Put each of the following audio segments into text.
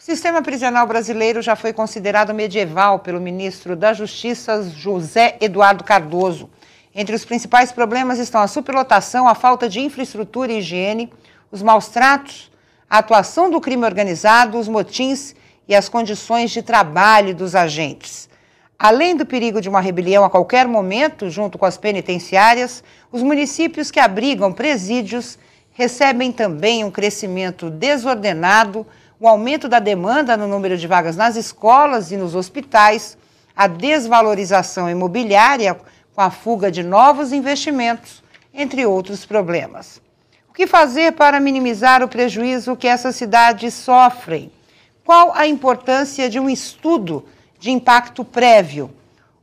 sistema prisional brasileiro já foi considerado medieval pelo ministro da Justiça, José Eduardo Cardoso. Entre os principais problemas estão a superlotação, a falta de infraestrutura e higiene, os maus tratos, a atuação do crime organizado, os motins e as condições de trabalho dos agentes. Além do perigo de uma rebelião a qualquer momento, junto com as penitenciárias, os municípios que abrigam presídios recebem também um crescimento desordenado, o aumento da demanda no número de vagas nas escolas e nos hospitais, a desvalorização imobiliária com a fuga de novos investimentos, entre outros problemas. O que fazer para minimizar o prejuízo que essas cidades sofrem? Qual a importância de um estudo de impacto prévio?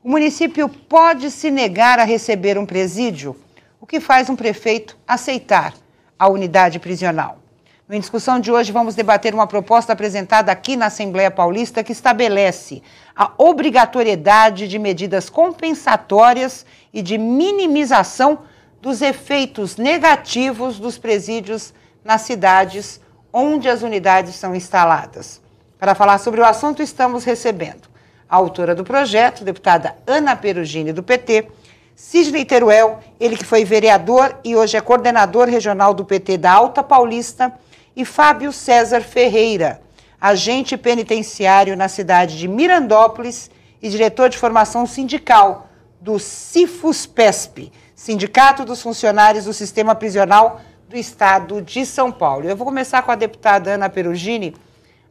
O município pode se negar a receber um presídio? O que faz um prefeito aceitar a unidade prisional? No Em Discussão de hoje, vamos debater uma proposta apresentada aqui na Assembleia Paulista que estabelece a obrigatoriedade de medidas compensatórias e de minimização dos efeitos negativos dos presídios nas cidades onde as unidades são instaladas. Para falar sobre o assunto, estamos recebendo a autora do projeto, deputada Ana Perugini, do PT, Sidney Teruel, ele que foi vereador e hoje é coordenador regional do PT da Alta Paulista, e Fábio César Ferreira, agente penitenciário na cidade de Mirandópolis e diretor de formação sindical do CIFUS-PESP, Sindicato dos Funcionários do Sistema Prisional do Estado de São Paulo. Eu vou começar com a deputada Ana Perugini.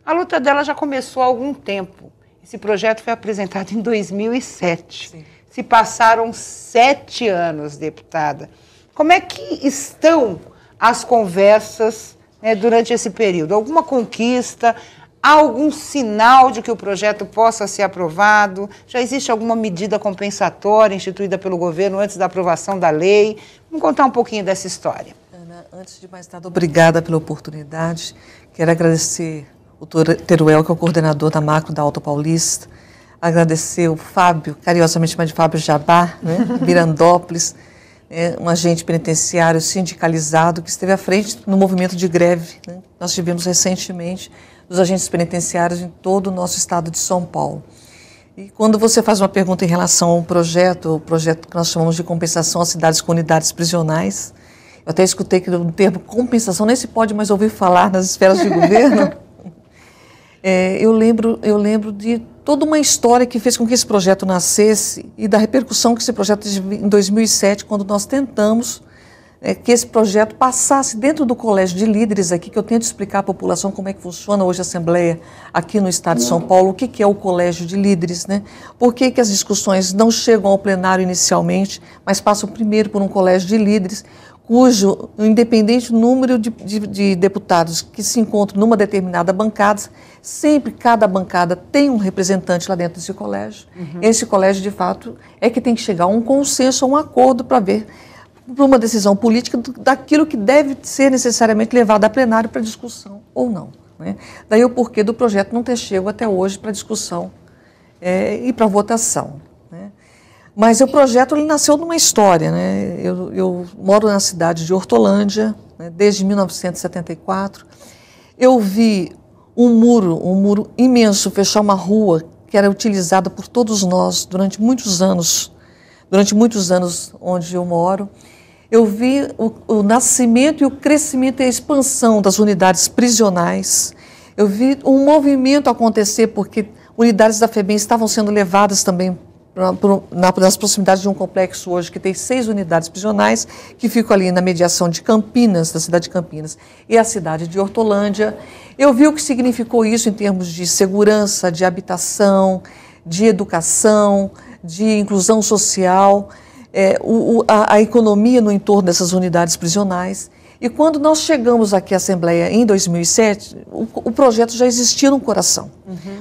A luta dela já começou há algum tempo. Esse projeto foi apresentado em 2007. Sim. Se passaram 7 anos, deputada. Como é que estão as conversas durante esse período? Alguma conquista? Há algum sinal de que o projeto possa ser aprovado? Já existe alguma medida compensatória instituída pelo governo antes da aprovação da lei? Vamos contar um pouquinho dessa história. Ana, antes de mais nada, obrigada pela oportunidade. Quero agradecer o Teruel, que é o coordenador da Macro da Alta Paulista. Agradecer o Fábio, carinhosamente chamado de Fábio Jabá, Mirandópolis, um agente penitenciário sindicalizado que esteve à frente no movimento de greve. Nós tivemos recentemente dos agentes penitenciários em todo o nosso estado de São Paulo. E quando você faz uma pergunta em relação ao projeto, o projeto que nós chamamos de compensação às cidades com unidades prisionais, eu até escutei que o termo compensação nem se pode mais ouvir falar nas esferas de governo. Eu lembro de toda uma história que fez com que esse projeto nascesse e da repercussão que esse projeto teve em 2007, quando nós tentamos que esse projeto passasse dentro do colégio de líderes aqui, que eu tento explicar à população como é que funciona hoje a Assembleia aqui no estado de São Paulo, o que é o colégio de líderes, Por que as discussões não chegam ao plenário inicialmente, mas passam primeiro por um colégio de líderes, cujo independente número de deputados que se encontram numa determinada bancada, sempre cada bancada tem um representante lá dentro desse colégio. Esse colégio, de fato, é que tem que chegar a um consenso, a um acordo para ver, para uma decisão política daquilo que deve ser necessariamente levado a plenário para discussão ou não. Daí o porquê do projeto não ter chegado até hoje para discussão e para votação. Mas o projeto ele nasceu numa história. Eu moro na cidade de Hortolândia, desde 1974. Eu vi um muro imenso fechar uma rua que era utilizada por todos nós durante muitos anos onde eu moro. Eu vi o nascimento e o crescimento e a expansão das unidades prisionais. Eu vi um movimento acontecer porque unidades da FEBEM estavam sendo levadas também nas proximidades de um complexo hoje que tem 6 unidades prisionais que ficam ali na mediação de Campinas, da cidade de Campinas, e a cidade de Hortolândia. Eu vi o que significou isso em termos de segurança, de habitação, de educação, de inclusão social, a economia no entorno dessas unidades prisionais. E quando nós chegamos aqui à Assembleia em 2007, o projeto já existia no coração.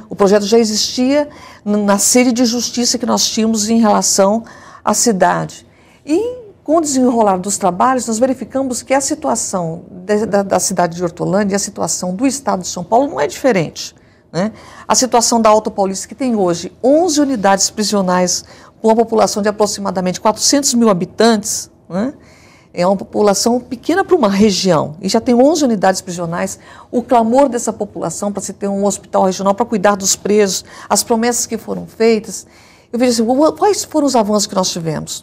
O projeto já existia na sede de justiça que nós tínhamos em relação à cidade. E com o desenrolar dos trabalhos, nós verificamos que a situação da cidade de Hortolândia e a situação do estado de São Paulo não é diferente. A situação da Alta Paulista, que tem hoje 11 unidades prisionais com uma população de aproximadamente 400 mil habitantes, É uma população pequena para uma região, e já tem 11 unidades prisionais. O clamor dessa população para se ter um hospital regional para cuidar dos presos, as promessas que foram feitas. Eu vejo assim, quais foram os avanços que nós tivemos?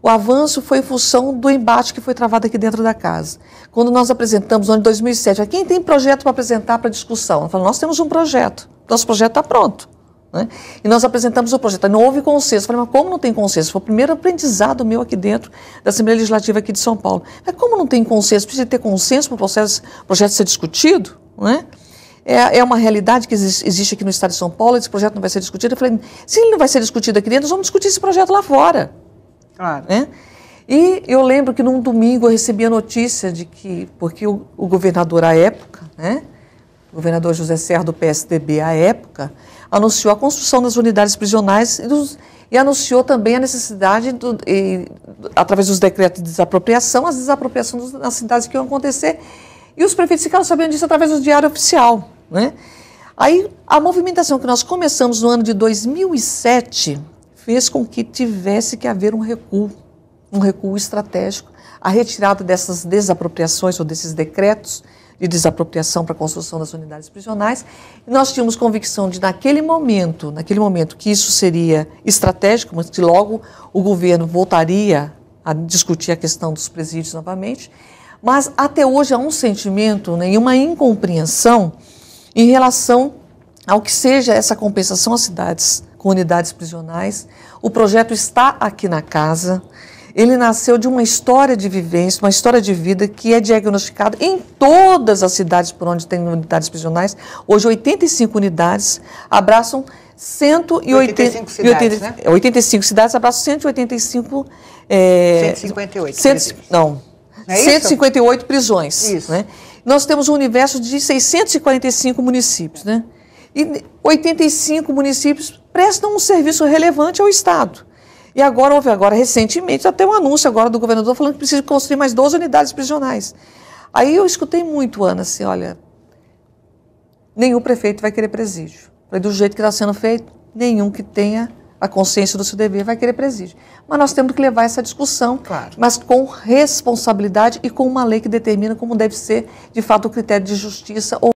O avanço foi em função do embate que foi travado aqui dentro da casa. Quando nós apresentamos, no ano de 2007, quem tem projeto para apresentar para discussão? Eu falo, nós temos um projeto, nosso projeto está pronto. Né? E nós apresentamos o projeto, não houve consenso. Eu falei, mas como não tem consenso? Foi o primeiro aprendizado meu aqui dentro da Assembleia Legislativa aqui de São Paulo. Mas como não tem consenso? Precisa ter consenso para o projeto ser discutido? Né? É uma realidade que existe aqui no Estado de São Paulo, esse projeto não vai ser discutido. Eu falei, se ele não vai ser discutido aqui dentro, nós vamos discutir esse projeto lá fora. Claro. Né? E eu lembro que num domingo eu recebi a notícia de que, porque o governador à época, né, o governador José Serra do PSDB à época, anunciou a construção das unidades prisionais e anunciou também a necessidade, através dos decretos de desapropriação, as desapropriações nas cidades que iam acontecer. E os prefeitos ficaram sabendo disso através do Diário Oficial. Né? Aí a movimentação que nós começamos no ano de 2007 fez com que tivesse que haver um recuo estratégico, a retirada dessas desapropriações ou desses decretos de desapropriação para a construção das unidades prisionais. E nós tínhamos convicção de, naquele momento, que isso seria estratégico, mas que logo o governo voltaria a discutir a questão dos presídios novamente. Mas até hoje há um sentimento, né, e uma incompreensão em relação ao que seja essa compensação às cidades com unidades prisionais. O projeto está aqui na casa. Ele nasceu de uma história de vivência, uma história de vida que é diagnosticada em todas as cidades por onde tem unidades prisionais. Hoje, 85 unidades abraçam 85 cidades, né? 85 cidades abraçam 185... 158. Não, é 158 isso? prisões. Isso. Né? Nós temos um universo de 645 municípios, né? E 85 municípios prestam um serviço relevante ao Estado. E agora, houve recentemente, até um anúncio agora do governador falando que precisa construir mais 12 unidades prisionais. Aí eu escutei muito, Ana, assim, olha, nenhum prefeito vai querer presídio. Do jeito que está sendo feito, nenhum que tenha a consciência do seu dever vai querer presídio. Mas nós temos que levar essa discussão, claro, mas com responsabilidade e com uma lei que determina como deve ser, de fato, o critério de justiça ou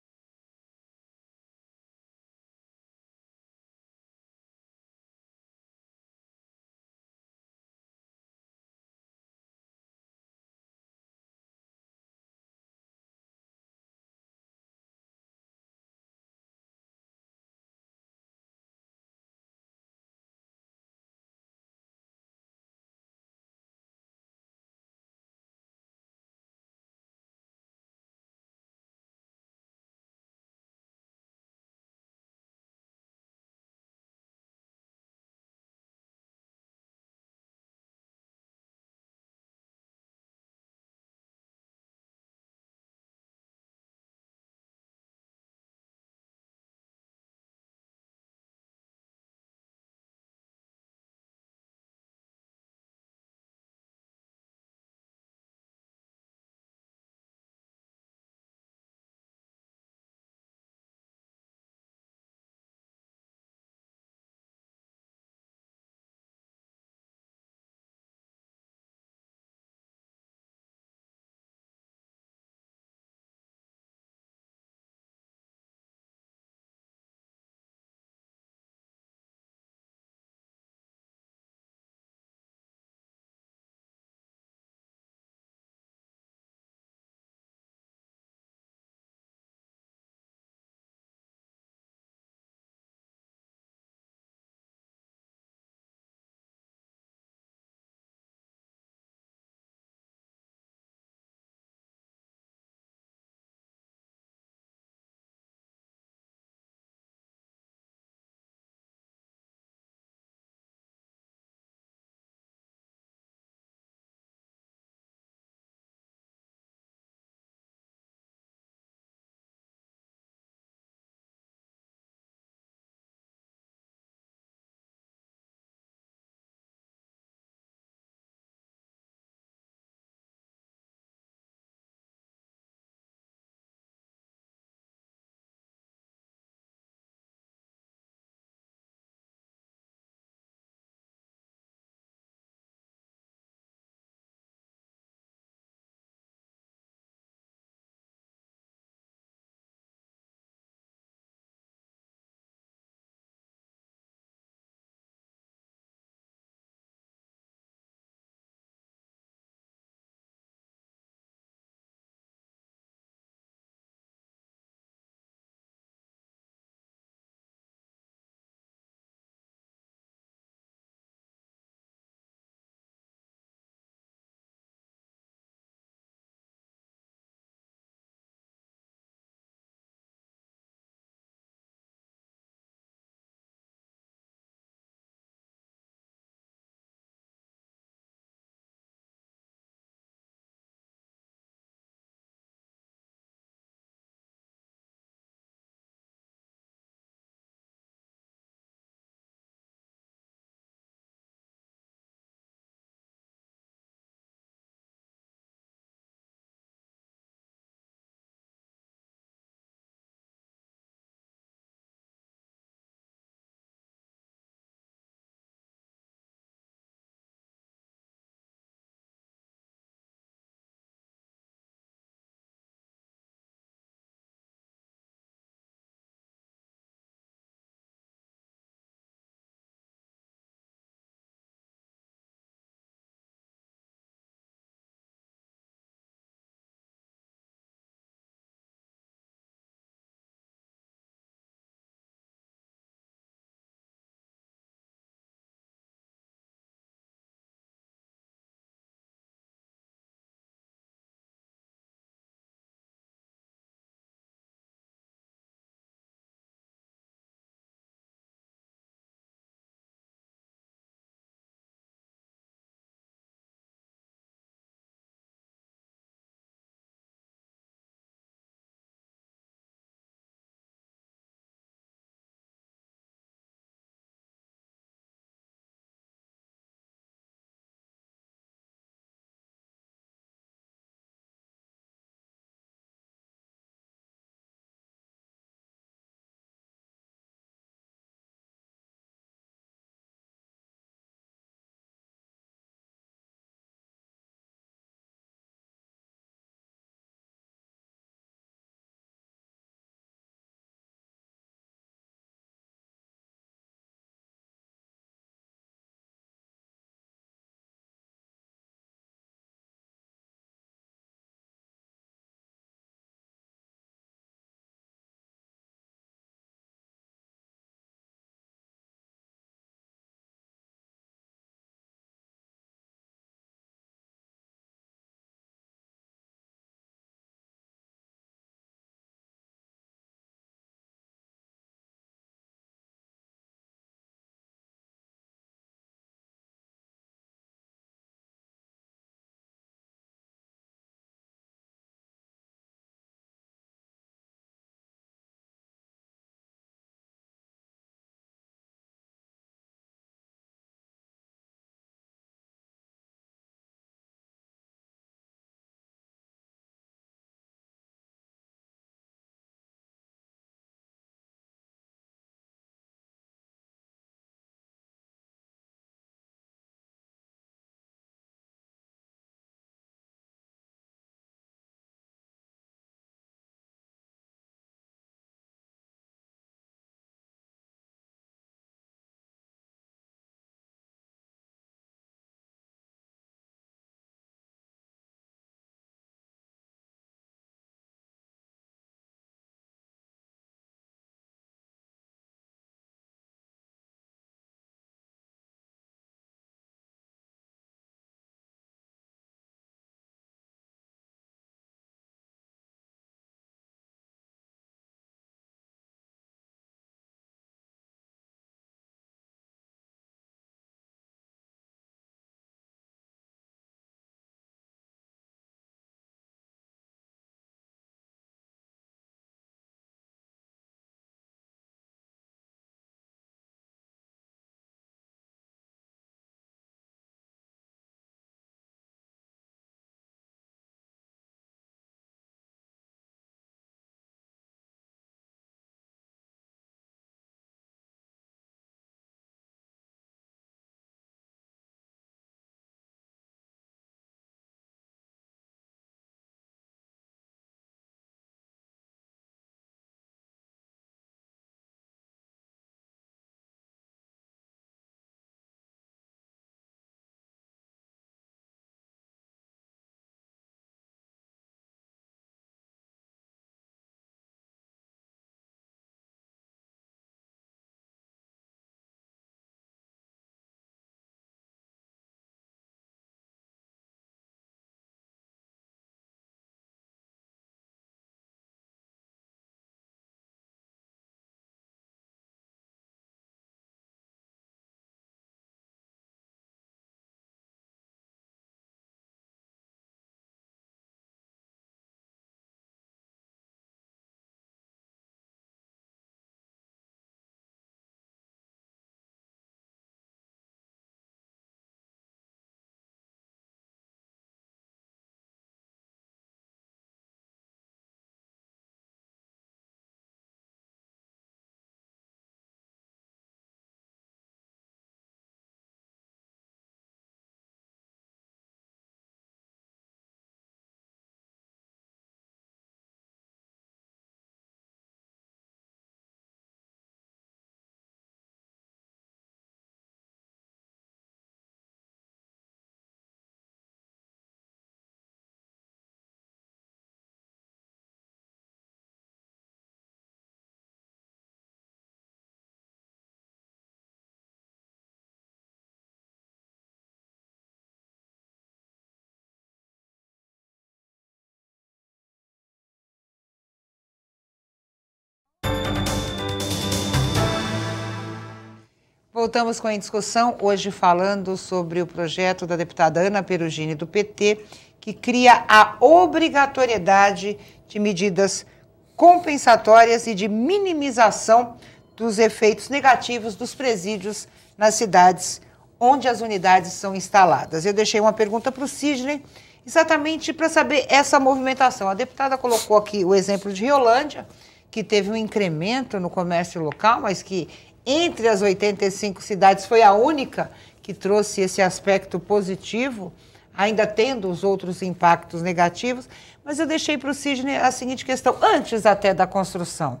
voltamos com a discussão, hoje falando sobre o projeto da deputada Ana Perugini, do PT, que cria a obrigatoriedade de medidas compensatórias e de minimização dos efeitos negativos dos presídios nas cidades onde as unidades são instaladas. Eu deixei uma pergunta para o Sidney, exatamente para saber essa movimentação. A deputada colocou aqui o exemplo de Riolândia, que teve um incremento no comércio local, mas que entre as 85 cidades foi a única que trouxe esse aspecto positivo, ainda tendo os outros impactos negativos. Mas eu deixei para o Sidney a seguinte questão, antes até da construção.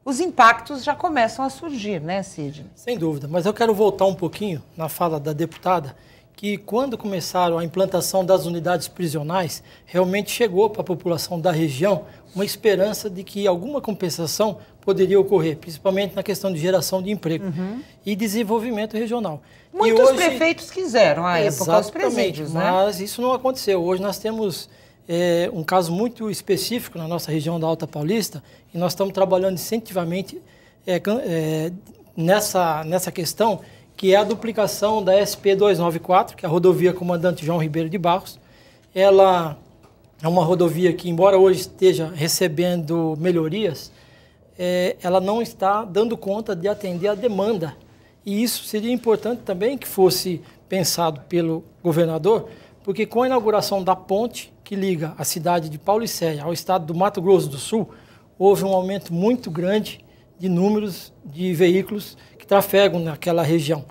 Os impactos já começam a surgir, né, Sidney? Sem dúvida, mas eu quero voltar um pouquinho na fala da deputada, que quando começaram a implantação das unidades prisionais, realmente chegou para a população da região uma esperança de que alguma compensação poderia ocorrer, principalmente na questão de geração de emprego e desenvolvimento regional. Muitos prefeitos quiseram à época os presídios, né? Mas isso não aconteceu. Hoje nós temos um caso muito específico na nossa região da Alta Paulista e nós estamos trabalhando incentivamente nessa questão, que é a duplicação da SP-294, que é a rodovia Comandante João Ribeiro de Barros. Ela é uma rodovia que, embora hoje esteja recebendo melhorias, ela não está dando conta de atender a demanda. E isso seria importante também que fosse pensado pelo governador, porque com a inauguração da ponte que liga a cidade de Paulicéia ao estado do Mato Grosso do Sul, houve um aumento muito grande de números de veículos que trafegam naquela região.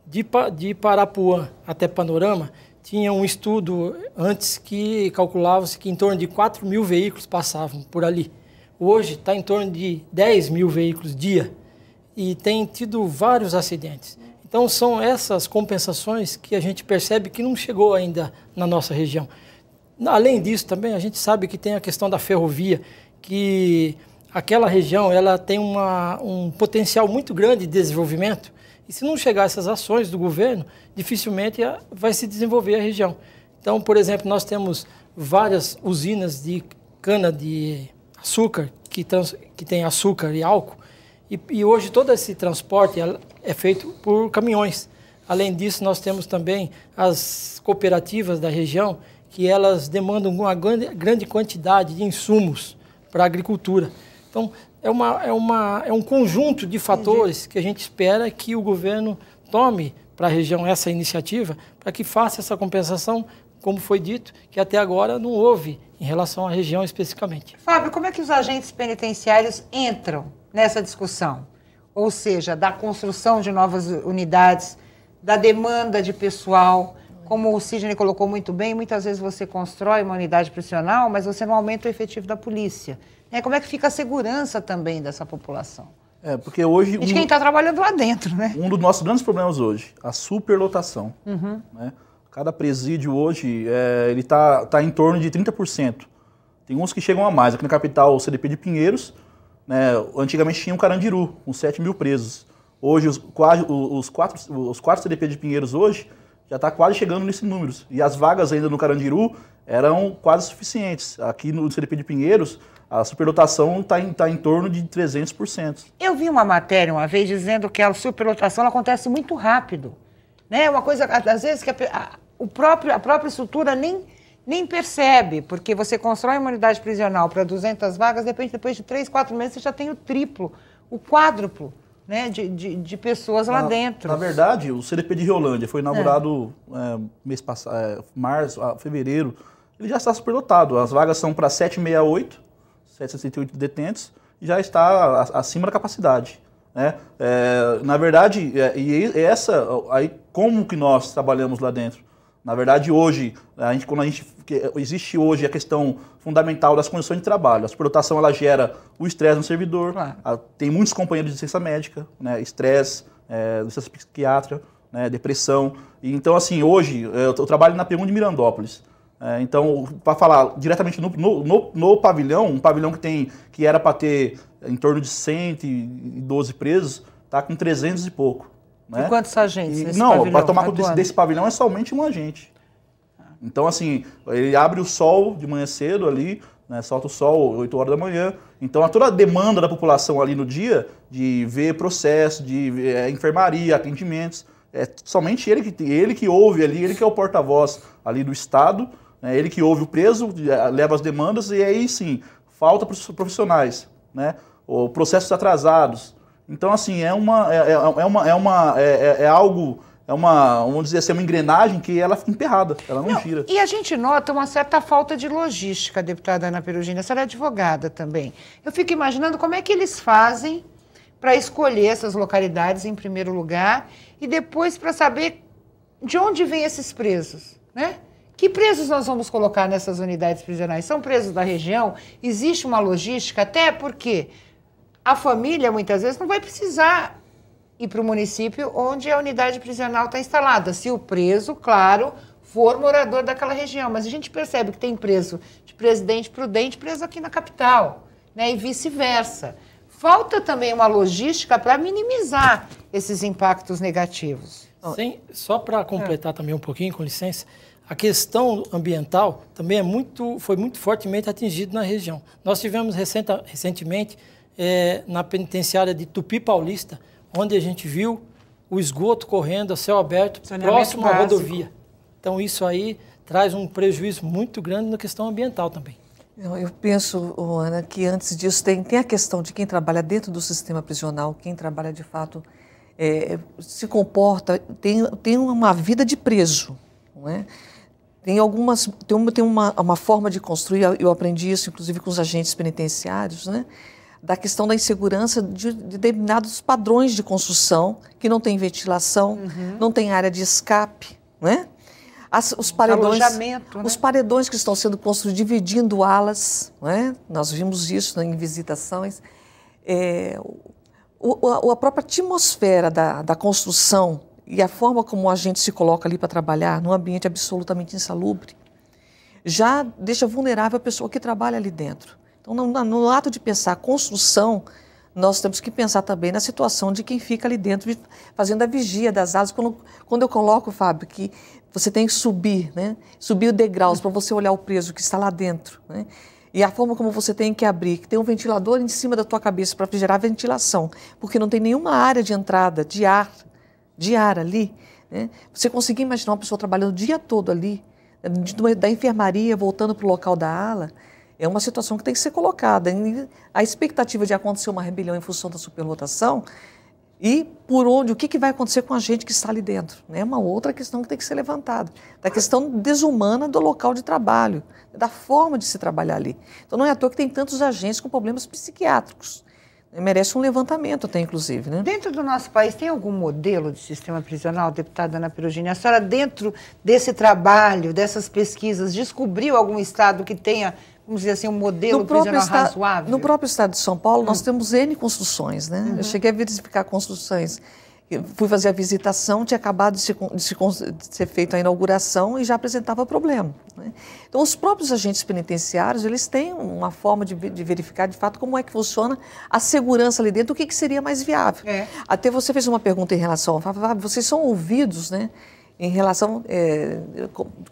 De Parapuã até Panorama, tinha um estudo antes que calculava-se que em torno de 4 mil veículos passavam por ali. Hoje está em torno de 10 mil veículos dia e tem tido vários acidentes. Então são essas compensações que a gente percebe que não chegou ainda na nossa região. Além disso também a gente sabe que tem a questão da ferrovia, que aquela região ela tem um potencial muito grande de desenvolvimento e se não chegar essas ações do governo, dificilmente vai se desenvolver a região. Então, por exemplo, nós temos várias usinas de cana-de-açúcar que tem açúcar e álcool e hoje todo esse transporte é feito por caminhões. Além disso, nós temos também as cooperativas da região que elas demandam uma grande quantidade de insumos para a agricultura. Então, é um conjunto de fatores que a gente espera que o governo tome para a região essa iniciativa, para que faça essa compensação, como foi dito, que até agora não houve em relação à região especificamente. Fábio, como é que os agentes penitenciários entram nessa discussão? Ou seja, da construção de novas unidades, da demanda de pessoal. Como o Sidney colocou muito bem, muitas vezes você constrói uma unidade prisional, mas você não aumenta o efetivo da polícia. Como é que fica a segurança também dessa população? Porque hoje... De quem está trabalhando lá dentro, né? Um dos nossos grandes problemas hoje, a superlotação. Né? Cada presídio hoje, ele tá em torno de 30%. Tem uns que chegam a mais. Aqui na capital, o CDP de Pinheiros, né, antigamente tinha um Carandiru, com 7 mil presos. Hoje, os quatro CDP de Pinheiros hoje já está quase chegando nesses números. E as vagas ainda no Carandiru eram quase suficientes. Aqui no CDP de Pinheiros, a superlotação está em torno de 300%. Eu vi uma matéria uma vez dizendo que a superlotação ela acontece muito rápido. Né? Uma coisa, às vezes, que a própria estrutura nem percebe, porque você constrói uma unidade prisional para 200 vagas, depois de 3, 4 meses você já tem o triplo, o quádruplo, né, de pessoas lá dentro. Na verdade, o CDP de Riolândia foi inaugurado mês passado, março, fevereiro. Ele já está superlotado. As vagas são para 768 detentos e já está acima da capacidade. Né? Na verdade, aí como que nós trabalhamos lá dentro? Na verdade, hoje, existe hoje a questão fundamental das condições de trabalho. A superlotação ela gera o estresse no servidor. Claro. Tem muitos companheiros de licença médica, né? Estresse, licença psiquiátrica, né? Depressão. E, então, assim, hoje eu trabalho na P1 de Mirandópolis. Então, para falar diretamente no pavilhão, um pavilhão que era para ter em torno de 112 presos, está com 300 e pouco. Né? E quantos agentes nesse pavilhão? Não, para tomar conta desse pavilhão é somente um agente. Então, assim, ele abre o sol de manhã cedo ali, né? Solta o sol 8 horas da manhã. Então, toda a demanda da população ali no dia de ver processo, de ver enfermaria, atendimentos, é somente ele que ouve ali, ele que é o porta-voz ali do Estado, né? Ele que ouve o preso, leva as demandas e aí sim, falta profissionais, né? Ou processos atrasados. Então, assim, vamos dizer assim, uma engrenagem que ela fica emperrada, ela não gira. E a gente nota uma certa falta de logística, deputada Ana Perugina, a senhora é advogada também. Eu fico imaginando como é que eles fazem para escolher essas localidades em primeiro lugar e depois para saber de onde vêm esses presos, né? Que presos nós vamos colocar nessas unidades prisionais? São presos da região? Existe uma logística? Até porque a família, muitas vezes, não vai precisar ir para o município onde a unidade prisional está instalada. Se o preso, claro, for morador daquela região. Mas a gente percebe que tem preso de Presidente Prudente preso aqui na capital, né? E vice-versa. Falta também uma logística para minimizar esses impactos negativos. Sim, só para completar também um pouquinho, com licença, a questão ambiental também foi muito fortemente atingida na região. Nós tivemos recentemente na penitenciária de Tupi Paulista, onde a gente viu o esgoto correndo a céu aberto, próximo à rodovia. Então, isso aí traz um prejuízo muito grande na questão ambiental também. Eu penso, Ana, que antes disso tem a questão de quem trabalha dentro do sistema prisional, quem trabalha de fato, se comporta, tem uma vida de preso, não é? Tem uma forma de construir, eu aprendi isso inclusive com os agentes penitenciários, né? Da questão da insegurança de determinados padrões de construção, que não tem ventilação, não tem área de escape, né? Os paredões que estão sendo construídos, dividindo alas, né? Nós vimos isso em visitações. A própria atmosfera da construção e a forma como a gente se coloca ali para trabalhar, num ambiente absolutamente insalubre, já deixa vulnerável a pessoa que trabalha ali dentro. Então, no ato de pensar a construção, nós temos que pensar também na situação de quem fica ali dentro, fazendo a vigia das alas. Quando eu coloco, Fábio, que você tem que subir, né? Subir degraus para você olhar o preso que está lá dentro, né? E a forma como você tem que abrir, que tem um ventilador em cima da tua cabeça para gerar ventilação, porque não tem nenhuma área de entrada de ar ali, né? Você conseguir imaginar uma pessoa trabalhando o dia todo ali, da enfermaria voltando para o local da ala, é uma situação que tem que ser colocada. A expectativa de acontecer uma rebelião em função da superlotação e o que vai acontecer com a gente que está ali dentro. É uma outra questão que tem que ser levantada. Da questão desumana do local de trabalho, da forma de se trabalhar ali. Então não é à toa que tem tantos agentes com problemas psiquiátricos. Merece um levantamento até, inclusive, né? Dentro do nosso país, tem algum modelo de sistema prisional, deputada Ana Perugina? A senhora, dentro desse trabalho, dessas pesquisas, descobriu algum estado que tenha, vamos dizer assim, um modelo prisional razoável? No próprio estado de São Paulo, nós temos N construções, né? Eu cheguei a verificar construções. Fui fazer a visitação, tinha acabado de ser feita a inauguração e já apresentava problema, né? Então, os próprios agentes penitenciários, eles têm uma forma de verificar, de fato, como é que funciona a segurança ali dentro, o que seria mais viável. Até você fez uma pergunta em relação, vocês são ouvidos, né? Em relação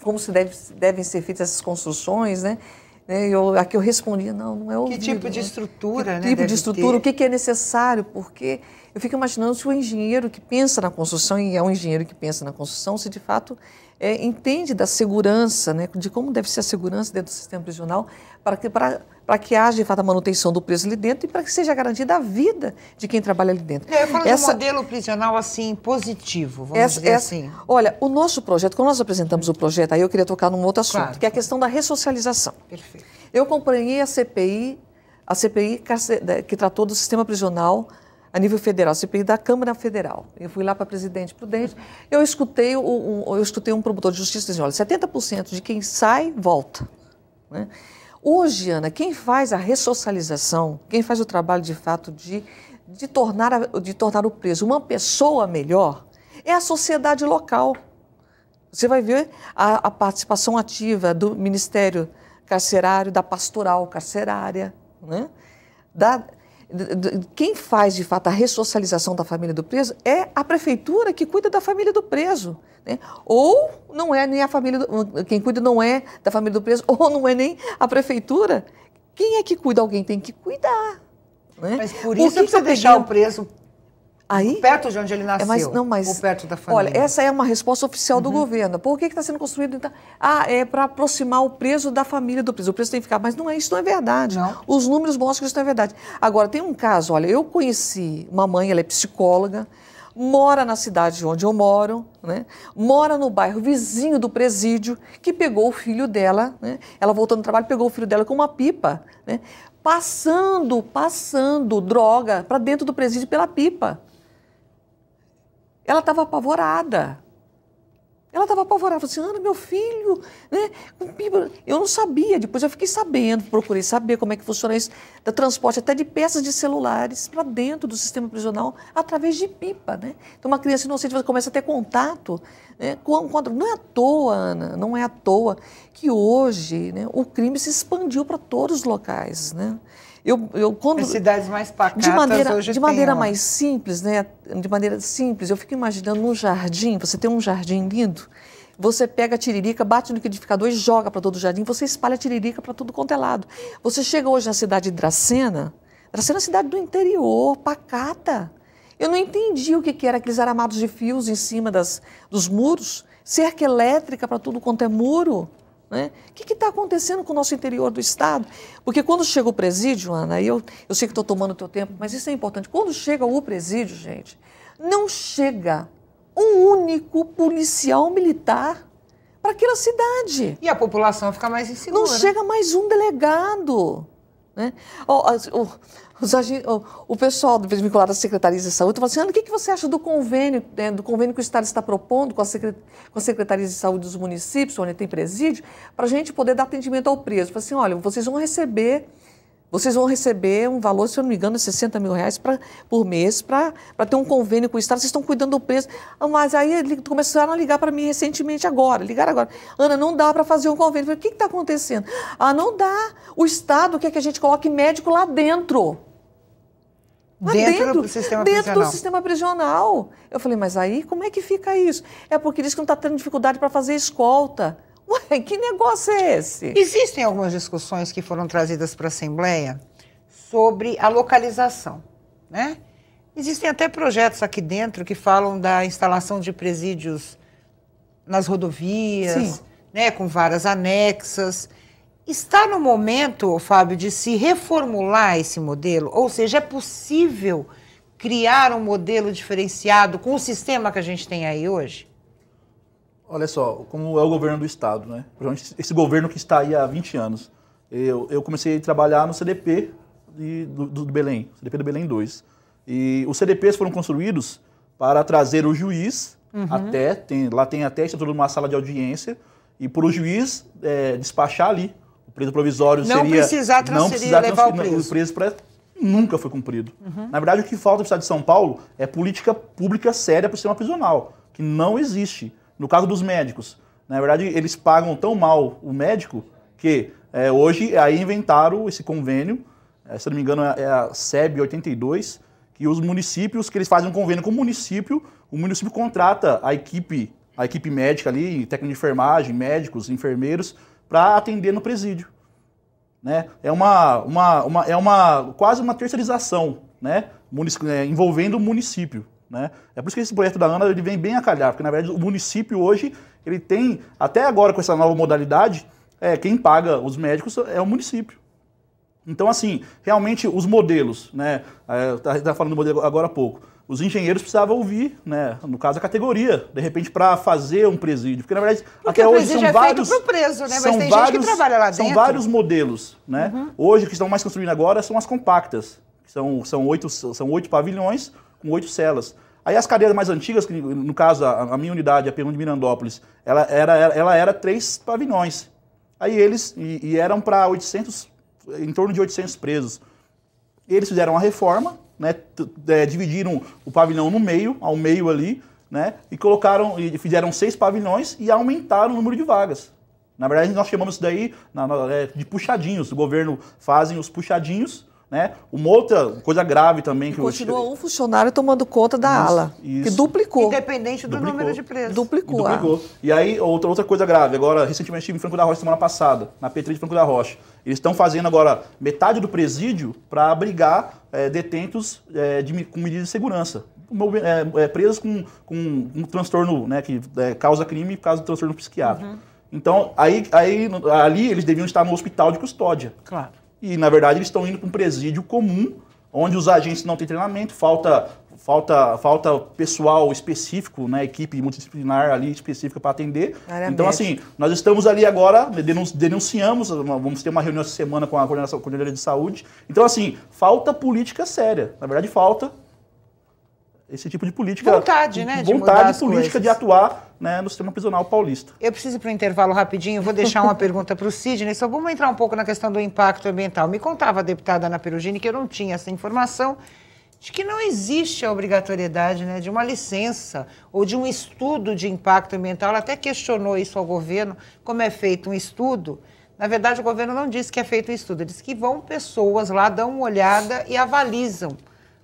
como devem ser feitas essas construções, né? Aqui eu respondia, não é ouvido. Que tipo de estrutura, né? Que tipo de estrutura, o que é necessário, porque eu fico imaginando se o engenheiro que pensa na construção, e é um engenheiro que pensa na construção, se de fato entende da segurança, né, de como deve ser a segurança dentro do sistema prisional, para que haja de fato a manutenção do preso ali dentro e para que seja garantida a vida de quem trabalha ali dentro. Eu falo de um modelo prisional assim, positivo, vamos dizer assim. Olha, o nosso projeto, quando nós apresentamos o projeto, aí eu queria tocar num outro assunto, que é a questão da ressocialização. Perfeito. Eu acompanhei a CPI que tratou do sistema prisional a nível federal, a CPI da Câmara Federal. Eu fui lá para Presidente Prudente, eu escutei um promotor de justiça dizendo, olha, 70% de quem sai, volta, né? Hoje, Ana, quem faz a ressocialização, quem faz o trabalho de fato de tornar o preso uma pessoa melhor, é a sociedade local. Você vai ver a participação ativa do Ministério Carcerário, da Pastoral Carcerária, né? Quem faz, de fato, a ressocialização da família do preso é a prefeitura que cuida da família do preso, né? Ou não é nem a família, quem cuida não é da família do preso, ou não é nem a prefeitura Quem é que cuida? Alguém tem que cuidar. Né? Mas por isso você precisa deixar o preso aí, perto de onde ele nasceu, mas, ou perto da família. Olha, essa é uma resposta oficial do governo. Por que está sendo construído? Então, é para aproximar o preso da família do preso. O preso tem que ficar, mas não é, isso não é verdade. Não. Os números mostram que isso não é verdade. Agora, tem um caso, olha, eu conheci uma mãe, ela é psicóloga, mora na cidade onde eu moro, né? Mora no bairro vizinho do presídio, que pegou o filho dela, né? Ela voltou no trabalho, pegou o filho dela com uma pipa, né? Passando droga para dentro do presídio pela pipa. Ela estava apavorada. Falou assim, Ana, meu filho, né? Eu não sabia, depois eu fiquei sabendo, procurei saber como é que funciona isso, da transporte até de peças de celulares para dentro do sistema prisional através de pipa, né? Então uma criança inocente começa a ter contato, né? Não é à toa, Ana, não é à toa que hoje, né, o crime se expandiu para todos os locais, né? Quando, as cidades mais pacatas de maneira mais simples, né? De maneira simples, eu fico imaginando num jardim, você tem um jardim lindo, você pega a tiririca, bate no liquidificador e joga para todo o jardim, você espalha a tiririca para tudo quanto é lado. Você chega hoje na cidade de Dracena é uma cidade do interior, pacata. Eu não entendi o que era aqueles aramados de fios em cima dos muros, cerca elétrica para tudo quanto é muro. Né? O que está acontecendo com o nosso interior do Estado? Porque quando chega o presídio, Ana, eu sei que estou tomando o teu tempo, mas isso é importante. Quando chega o presídio, gente, não chega um único policial militar para aquela cidade. E a população fica mais insegura. Não chega mais um delegado. Né? O pessoal vinculado à Secretaria de Saúde fala assim, Ana, o que você acha do convênio que o Estado está propondo com a Secretaria de Saúde dos municípios, onde tem presídio, para a gente poder dar atendimento ao preso? Fala assim, olha, vocês vão receber um valor, se eu não me engano, de R$60 mil por mês para ter um convênio com o Estado, vocês estão cuidando do preso. Mas aí começaram a ligar para mim recentemente ligaram agora. Ana, não dá para fazer um convênio. Eu falei, o que está acontecendo? Não dá. O Estado quer que a gente coloque médico lá dentro. Dentro do sistema prisional. Dentro do sistema prisional. Eu falei, mas aí como é que fica isso? É porque diz que não está tendo dificuldade para fazer escolta. Ué, que negócio é esse? Existem algumas discussões que foram trazidas para a Assembleia sobre a localização, né? Existem até projetos aqui dentro que falam da instalação de presídios nas rodovias, né, com varas anexas. Está no momento, Fábio, de se reformular esse modelo? Ou seja, é possível criar um modelo diferenciado com o sistema que a gente tem aí hoje? Olha só, como é o governo do Estado, né? Esse governo que está aí há 20 anos. Eu comecei a trabalhar no CDP do Belém, CDP do Belém 2. E os CDPs foram construídos para trazer o juiz lá tem até a estrutura de uma sala de audiência, e por o juiz despachar ali. O preso provisório não seria... Precisar transferir, levar o preso. O preso nunca foi cumprido. Na verdade, o que falta no Estado de São Paulo é política pública séria para o sistema prisional, que não existe. No caso dos médicos, na verdade, eles pagam tão mal o médico que hoje aí inventaram esse convênio, se não me engano é a SEB 82, que os municípios, que eles fazem um convênio com o município contrata a equipe médica ali, técnico de enfermagem, médicos, enfermeiros, para atender no presídio. Né? É quase uma terceirização, né? Envolvendo o município. Né? É por isso que esse projeto da Ana ele vem bem a calhar, porque na verdade o município hoje, ele tem, até agora com essa nova modalidade, quem paga os médicos é o município. Então assim, realmente os modelos, né? Tá falando do modelo agora há pouco, os engenheiros precisavam ouvir, né? No caso a categoria, de repente para fazer um presídio, porque na verdade porque até hoje são vários... feito pro preso, né? Mas tem gente que trabalha lá dentro. São vários modelos, né? Hoje o que estão mais construindo agora são as compactas, que são 8 pavilhões, com 8 celas. Aí as cadeiras mais antigas, que no caso a minha unidade, a P1 de Mirandópolis, ela era 3 pavilhões. Aí eles, e eram para 800, em torno de 800 presos. Eles fizeram uma reforma, né, dividiram o pavilhão no meio, ao meio ali, né, e fizeram 6 pavilhões e aumentaram o número de vagas. Na verdade, nós chamamos isso daí de puxadinhos. O governo fazem os puxadinhos, né? Uma outra coisa grave também que continua um funcionário tomando conta da ala, que duplicou. Independente do número de presos. Duplicou. E aí, outra coisa grave. Agora, recentemente estive em Franco da Rocha semana passada, na P3 de Franco da Rocha. Eles estão fazendo agora metade do presídio para abrigar detentos com medidas de segurança. Presos com um transtorno, né, que causa crime por causa do transtorno psiquiátrico. Então, ali eles deviam estar no hospital de custódia. Claro. E, na verdade, eles estão indo para um presídio comum, onde os agentes não têm treinamento, falta pessoal específico, né, equipe multidisciplinar ali específica para atender. Então, assim, nós estamos ali agora, denunciamos, vamos ter uma reunião essa semana com a Coordenadoria de Saúde. Então, assim, falta política séria. Na verdade, falta esse tipo de política. Vontade, né? Vontade política de atuar, né, no sistema prisional paulista. Eu preciso ir para o intervalo rapidinho, vou deixar uma pergunta para o Sidney, só vamos entrar um pouco na questão do impacto ambiental. Me contava a deputada Ana Perugini que eu não tinha essa informação, de que não existe a obrigatoriedade, né, de uma licença ou de um estudo de impacto ambiental. Ela até questionou isso ao governo, como é feito um estudo. Na verdade, o governo não disse que é feito um estudo, ele disse que vão pessoas lá, dão uma olhada e avalizam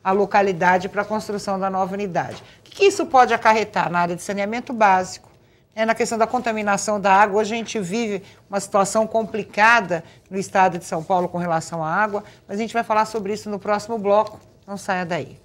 a localidade para a construção da nova unidade. O que isso pode acarretar na área de saneamento básico? Na questão da contaminação da água, hoje a gente vive uma situação complicada no estado de São Paulo com relação à água, mas a gente vai falar sobre isso no próximo bloco. Não saia daí.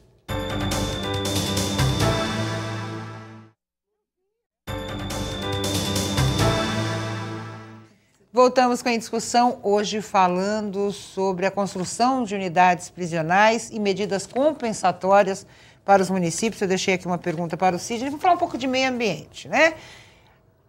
Voltamos com a discussão, hoje falando sobre a construção de unidades prisionais e medidas compensatórias para os municípios. Eu deixei aqui uma pergunta para o Sidney, vou falar um pouco de meio ambiente, né?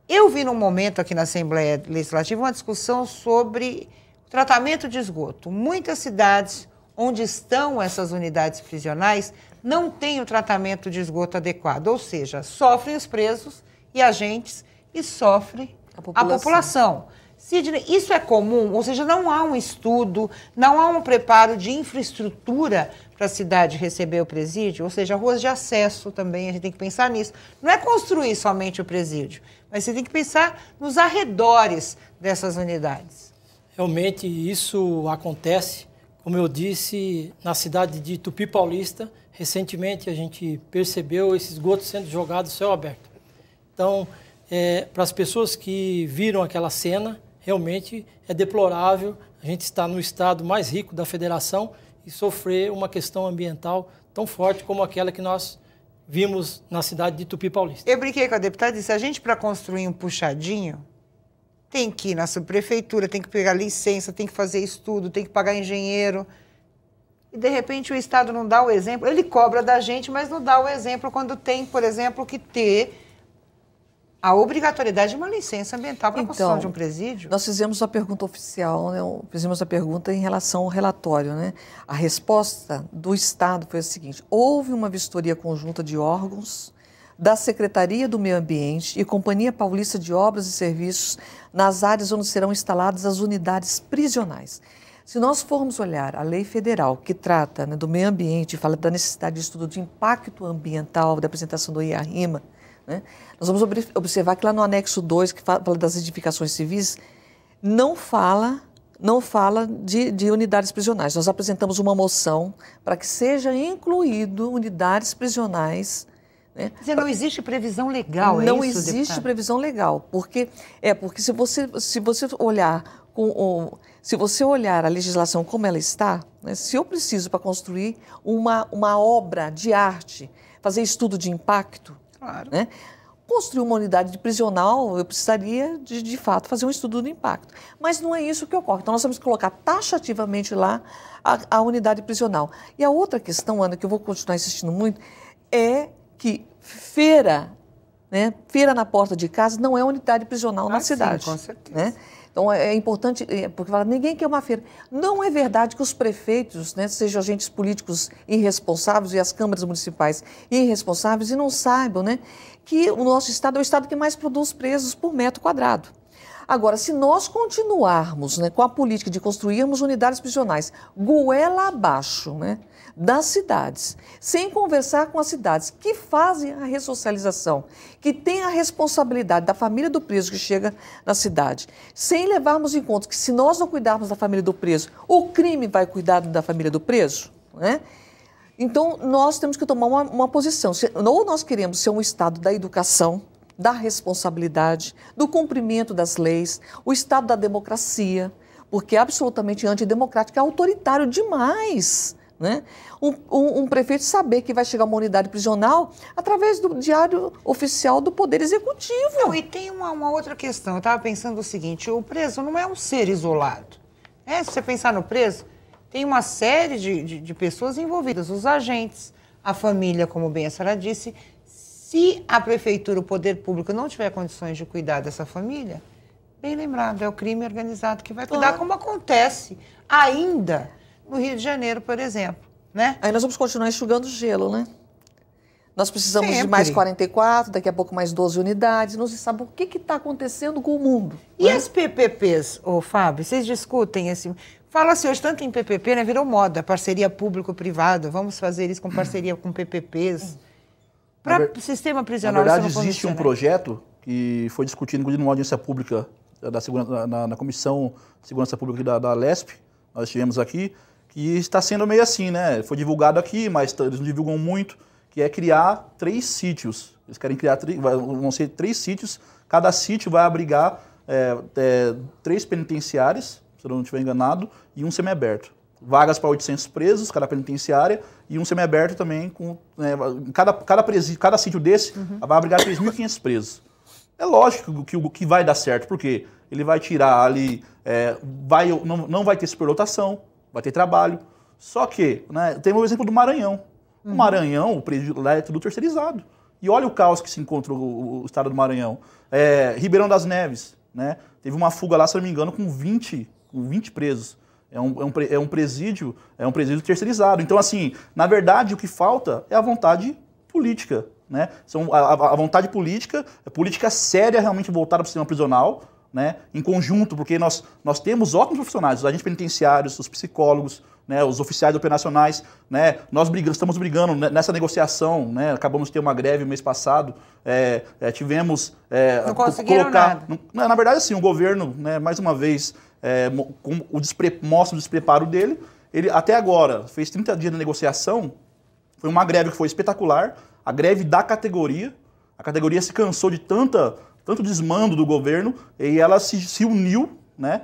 Eu vi num momento aqui na Assembleia Legislativa uma discussão sobre o tratamento de esgoto. Muitas cidades onde estão essas unidades prisionais não têm o tratamento de esgoto adequado, ou seja, sofrem os presos e agentes e sofre a população. Sidney, isso é comum? Ou seja, não há um estudo, não há um preparo de infraestrutura para a cidade receber o presídio? Ou seja, ruas de acesso também, a gente tem que pensar nisso. Não é construir somente o presídio, mas você tem que pensar nos arredores dessas unidades. Realmente isso acontece, como eu disse, na cidade de Tupi Paulista. Recentemente a gente percebeu esses esgotos sendo jogados no céu aberto. Então, para as pessoas que viram aquela cena, realmente é deplorável a gente estar no estado mais rico da federação e sofrer uma questão ambiental tão forte como aquela que nós vimos na cidade de Tupi Paulista. Eu brinquei com a deputada e disse, a gente para construir um puxadinho tem que ir na subprefeitura, tem que pegar licença, tem que fazer estudo, tem que pagar engenheiro. E de repente o Estado não dá o exemplo, ele cobra da gente, mas não dá o exemplo quando tem, por exemplo, que ter a obrigatoriedade de uma licença ambiental para a construção de um presídio. Nós fizemos a pergunta oficial, né? Fizemos a pergunta em relação ao relatório, né? A resposta do Estado foi a seguinte: houve uma vistoria conjunta de órgãos da Secretaria do Meio Ambiente e Companhia Paulista de Obras e Serviços nas áreas onde serão instaladas as unidades prisionais. Se nós formos olhar a lei federal que trata, né, do meio ambiente, fala da necessidade de estudo de impacto ambiental, da apresentação do IARIMA, né, nós vamos observar que lá no anexo 2, que fala das edificações civis, não fala de unidades prisionais. Nós apresentamos uma moção para que seja incluído unidades prisionais. Né? Quer dizer, não existe previsão legal, não isso, existe deputado? Previsão legal, porque se você olhar a legislação como ela está, né, se eu preciso para construir uma obra de arte, fazer estudo de impacto, claro, né, construir uma unidade prisional, eu precisaria de fato fazer um estudo do impacto. Mas não é isso que ocorre. Então nós temos que colocar taxativamente lá a unidade prisional. E a outra questão, Ana, que eu vou continuar insistindo muito, é que feira na porta de casa não é unidade prisional na cidade. Sim, com certeza. Né? Então é importante, porque fala, ninguém quer uma feira. Não é verdade que os prefeitos, né, sejam agentes políticos irresponsáveis e as câmaras municipais irresponsáveis e não saibam, né, que o nosso estado é o estado que mais produz presos por metro quadrado. Agora, se nós continuarmos, né, com a política de construirmos unidades prisionais goela abaixo, né, das cidades, sem conversar com as cidades que fazem a ressocialização, que têm a responsabilidade da família do preso que chega na cidade, sem levarmos em conta que se nós não cuidarmos da família do preso, o crime vai cuidar da família do preso, né? Então, nós temos que tomar uma posição. Ou nós queremos ser um Estado da educação, da responsabilidade, do cumprimento das leis, o Estado da democracia, porque é absolutamente antidemocrático, é autoritário demais, né? Um prefeito saber que vai chegar uma unidade prisional através do diário oficial do Poder Executivo. Não, e tem uma outra questão. Eu estava pensando o seguinte, o preso não é um ser isolado. Se você pensar no preso, tem uma série de pessoas envolvidas, os agentes, a família, como bem a senhora disse. Se a prefeitura, o poder público, não tiver condições de cuidar dessa família, bem lembrado, é o crime organizado que vai cuidar, como acontece ainda no Rio de Janeiro, por exemplo, né? Aí nós vamos continuar enxugando gelo, né? Nós precisamos Sempre. de mais 44, daqui a pouco mais 12 unidades. Não se sabe o que está acontecendo com o mundo. E né? as PPPs, Fábio, vocês discutem esse... Fala-se hoje tanto em PPP, né? Virou moda, parceria público-privada. Vamos fazer isso com parceria com PPPs. Para o sistema prisional, na verdade, isso não existe um projeto que foi discutido numa audiência pública na Comissão de Segurança Pública da LESP, nós tivemos aqui, que está sendo meio assim, né? Foi divulgado aqui, mas eles não divulgam muito, que é criar 3 sítios. Eles querem criar, vão ser 3 sítios, cada sítio vai abrigar 3 penitenciárias, se eu não estiver enganado, e um semiaberto. Vagas para 800 presos, cada penitenciária, e um semiaberto também, com cada sítio desse vai abrigar 3.500 presos. É lógico que vai dar certo, porque ele vai tirar ali, não vai ter superlotação, vai ter trabalho. Só que, né, tem o exemplo do Maranhão. O Maranhão, o presídio lá é tudo terceirizado. E olha o caos que se encontra o estado do Maranhão. Ribeirão das Neves, né? Teve uma fuga lá, se não me engano, com 20 presos. É um presídio terceirizado. Então, assim, na verdade, o que falta é a vontade política, né? A vontade política, a política séria realmente voltada para o sistema prisional, né? Em conjunto, porque nós temos ótimos profissionais, os agentes penitenciários, os psicólogos, né? Os oficiais operacionais, né? Estamos brigando nessa negociação, né? Acabamos de ter uma greve no mês passado, tivemos... não conseguiram nada. Na verdade, assim, o governo, né, mais uma vez... mostra o despreparo dele. Ele até agora fez 30 dias de negociação. Foi uma greve que foi espetacular. A greve da categoria. A categoria se cansou de tanto desmando do governo e ela se uniu, né?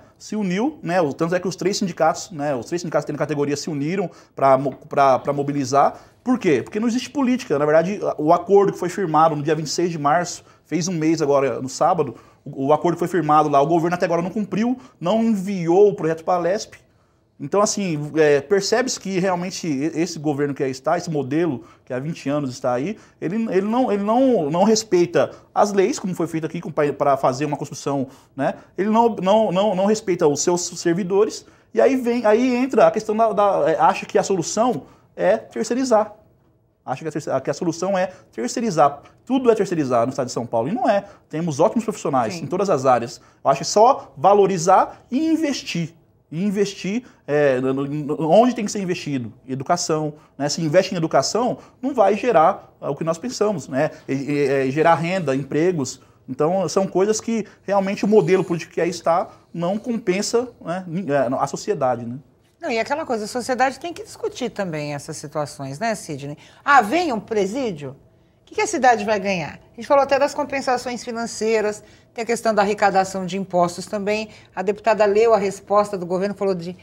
Tanto é que os 3 sindicatos, né? Os 3 sindicatos que tem na categoria se uniram para mobilizar. Por quê? Porque não existe política. Na verdade, o acordo que foi firmado no dia 26 de março, fez um mês agora, no sábado, o acordo foi firmado lá, o governo até agora não cumpriu, não enviou o projeto para a LESP. Então, assim, percebe-se que realmente esse governo que aí está, esse modelo que há 20 anos está aí, ele não respeita as leis, como foi feito aqui para fazer uma construção, né? Ele não respeita os seus servidores, e aí entra a questão acha que a solução é terceirizar. Acha que a solução é terceirizar. Tudo é terceirizar no estado de São Paulo. E não é. Temos ótimos profissionais em todas as áreas. Eu acho que é só valorizar e investir. E investir onde tem que ser investido. Educação. Né? Se investe em educação, não vai gerar o que nós pensamos. Né? Gerar renda, empregos. Então, são coisas que realmente o modelo político que aí está não compensa, né, a sociedade. Né? Não, e aquela coisa, a sociedade tem que discutir também essas situações, né, Sidney? Vem um presídio, o que a cidade vai ganhar? A gente falou até das compensações financeiras, tem a questão da arrecadação de impostos também. A deputada leu a resposta do governo, falou de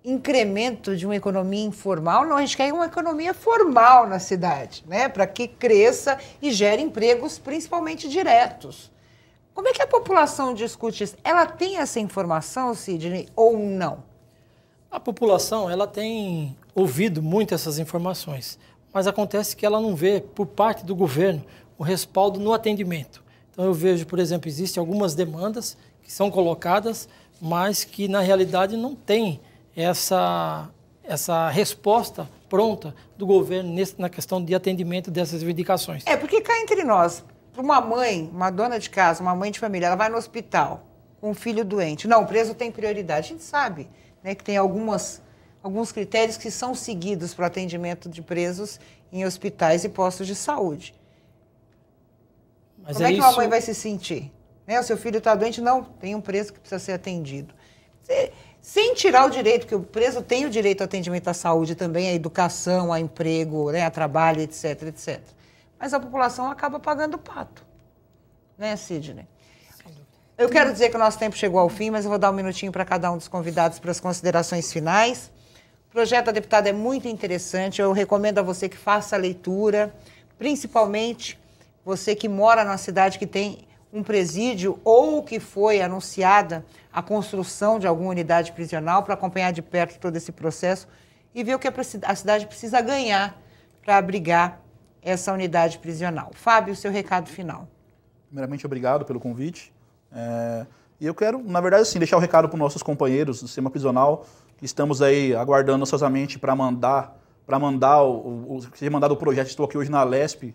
incremento de uma economia informal. Não, a gente quer uma economia formal na cidade, né, para que cresça e gere empregos, principalmente diretos. Como é que a população discute isso? Ela tem essa informação, Sidney, ou não? A população, ela tem ouvido muito essas informações, mas acontece que ela não vê, por parte do governo, o respaldo no atendimento. Então eu vejo, por exemplo, existem algumas demandas que são colocadas, mas que na realidade não tem essa resposta pronta do governo na questão de atendimento dessas reivindicações. Porque cá entre nós, para uma mãe, uma dona de casa, uma mãe de família, ela vai no hospital, com o filho doente. Não, o preso tem prioridade. A gente sabe, né, que tem alguns critérios que são seguidos para o atendimento de presos em hospitais e postos de saúde. Mas Como é que uma mãe vai se sentir? Né? O seu filho está doente? Não, tem um preso que precisa ser atendido. Sem tirar o direito, que o preso tem o direito ao atendimento à saúde também, à educação, a emprego, né, a trabalho, etc, etc. Mas a população acaba pagando o pato. Né, Sidney? Eu quero dizer que o nosso tempo chegou ao fim, mas eu vou dar um minutinho para cada um dos convidados para as considerações finais. O projeto da deputada é muito interessante, eu recomendo a você que faça a leitura, principalmente você que mora numa cidade que tem um presídio ou que foi anunciada a construção de alguma unidade prisional, para acompanhar de perto todo esse processo e ver o que a cidade precisa ganhar para abrigar essa unidade prisional. Fábio, seu recado final. Primeiramente, obrigado pelo convite. E eu quero, na verdade, assim, deixar o recado para os nossos companheiros do sistema prisional, que estamos aí aguardando ansiosamente para ser mandado o projeto. Estou aqui hoje na Lesp,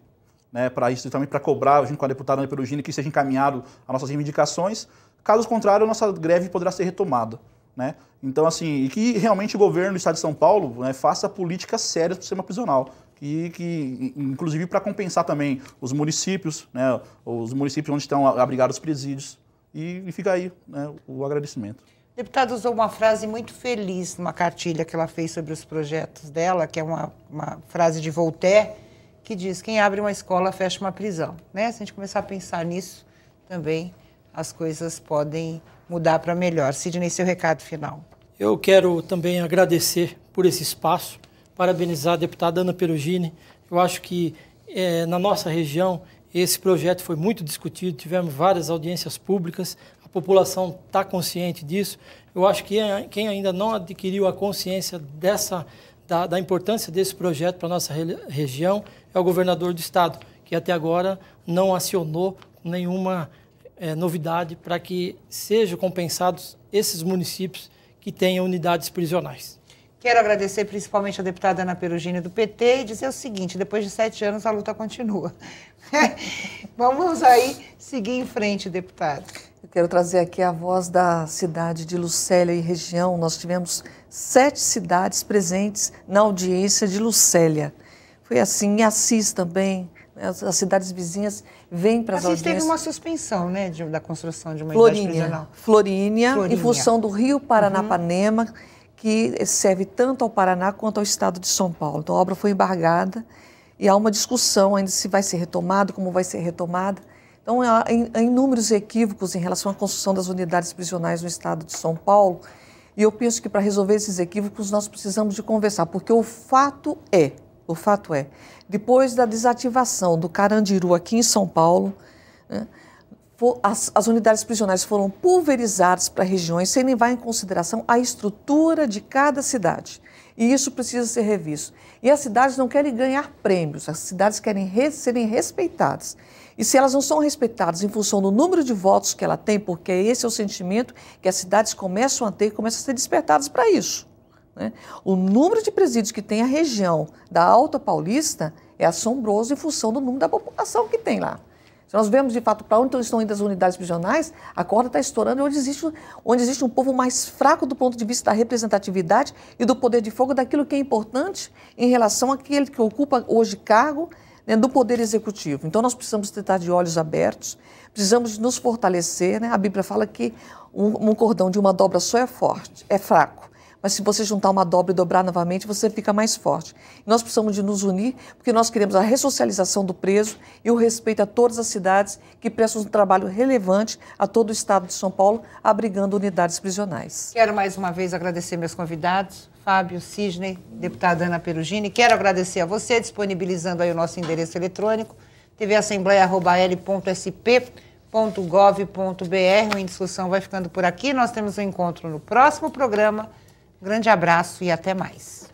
né, para isso também, para cobrar, junto com a deputada Ana Perugini, que seja encaminhado as nossas reivindicações. Caso contrário, a nossa greve poderá ser retomada. Né? Então, assim, e que realmente o governo do Estado de São Paulo, né, faça políticas sérias para o sistema prisional. Inclusive para compensar também os municípios, né, os municípios onde estão abrigados os presídios. E fica aí, né, o agradecimento. A deputada usou uma frase muito feliz numa cartilha que ela fez sobre os projetos dela, que é uma frase de Voltaire, que diz: quem abre uma escola fecha uma prisão. Né? Se a gente começar a pensar nisso, também as coisas podem mudar para melhor. Sidney, seu recado final. Eu quero também agradecer por esse espaço, parabenizar a deputada Ana Perugini. Eu acho que na nossa região esse projeto foi muito discutido, tivemos várias audiências públicas, a população está consciente disso. Eu acho que quem ainda não adquiriu a consciência da importância desse projeto para a nossa região é o governador do estado, que até agora não acionou nenhuma novidade para que sejam compensados esses municípios que tenham unidades prisionais. Quero agradecer principalmente a deputada Ana Perugini do PT e dizer o seguinte: depois de 7 anos a luta continua. Vamos aí seguir em frente, deputada. Eu quero trazer aqui a voz da cidade de Lucélia e região. Nós tivemos 7 cidades presentes na audiência de Lucélia. Foi assim, em Assis também, né? As cidades vizinhas vêm para as audiências. Assis teve uma suspensão, né, da construção de uma unidade prisional. Florínia, em função do Rio Paranapanema, que serve tanto ao Paraná quanto ao estado de São Paulo. Então a obra foi embargada e há uma discussão ainda se vai ser retomada, como vai ser retomada. Então há inúmeros equívocos em relação à construção das unidades prisionais no estado de São Paulo, e eu penso que para resolver esses equívocos nós precisamos de conversar, porque o fato é, depois da desativação do Carandiru aqui em São Paulo, né, as unidades prisionais foram pulverizadas para regiões sem levar em consideração a estrutura de cada cidade. E isso precisa ser revisto. E as cidades não querem ganhar prêmios, as cidades querem serem respeitadas. E se elas não são respeitadas em função do número de votos que ela tem, porque esse é o sentimento que as cidades começam a ter e começam a ser despertadas para isso. Né? O número de presídios que tem a região da Alta Paulista é assombroso em função do número da população que tem lá. Se nós vemos, de fato, para onde estão indo as unidades prisionais, a corda está estourando onde existe um povo mais fraco do ponto de vista da representatividade e do poder de fogo daquilo que é importante em relação àquele que ocupa hoje cargo, né, do Poder Executivo. Então, nós precisamos estar de olhos abertos, precisamos nos fortalecer. Né? A Bíblia fala que um cordão de uma dobra só é fraco. Mas se você juntar uma dobra e dobrar novamente, você fica mais forte. Nós precisamos de nos unir, porque nós queremos a ressocialização do preso e o respeito a todas as cidades que prestam um trabalho relevante a todo o estado de São Paulo, abrigando unidades prisionais. Quero mais uma vez agradecer meus convidados, Fábio, Sidney, deputada Ana Perugini. Quero agradecer a você, disponibilizando aí o nosso endereço eletrônico, tvassembleia@l.sp.gov.br. A discussão vai ficando por aqui. Nós temos um encontro no próximo programa. Grande abraço e até mais.